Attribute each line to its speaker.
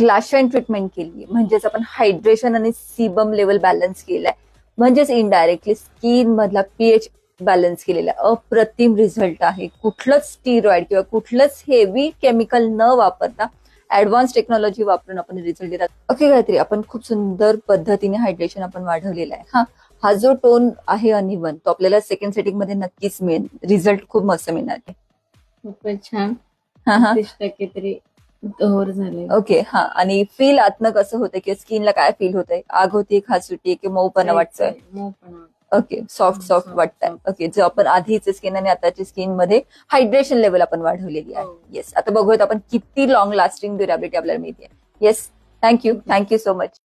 Speaker 1: ग्लाशन treatment केली, म्हणजेच आपण हायड्रेशन आणि सीबम लेवल बॅलन्स केलाय, म्हणजेच इनडायरेक्टली स्किन मधला पीएच बॅलन्स केलेला अप्रतिम रिझल्ट आहे. कुठलंच स्टिरॉइड किंवा कुठलंच हेवी केमिकल न वापरता ऍडव्हान्स टेक्नॉलॉजी वापरून आपण रिझल्ट देतात. ओके गायत्री, आपण खूप सुंदर पद्धतीने हायड्रेशन आपण वाढवलेलं आहे. हा जो टोन आहे अनइव्हन, तो आपल्याला सेकंड सेटिंग मध्ये नक्कीच मिळेल. रिझल्ट खूप मस्त मिळणार आहे.
Speaker 2: खूपच छान.
Speaker 1: हा
Speaker 2: 30% तरी कव्हर झाले.
Speaker 1: ओके. हा, आणि फील आतनं कसं होतंय की स्किनला काय फील होतंय? आग होती, खास सुटी की मऊपणा वाटतोय? ओके, सॉफ्ट वाटतंय. ओके, जो आपण आधीची स्किन आणि आताची स्किन मध्ये हायड्रेशन लेवल आपण वाढवलेली आहे. येस, आता बघूयात आपण किती लॉंग लास्टिंग ड्युरेबिलिटी आपल्याला मिळते. Yes, thank you so much.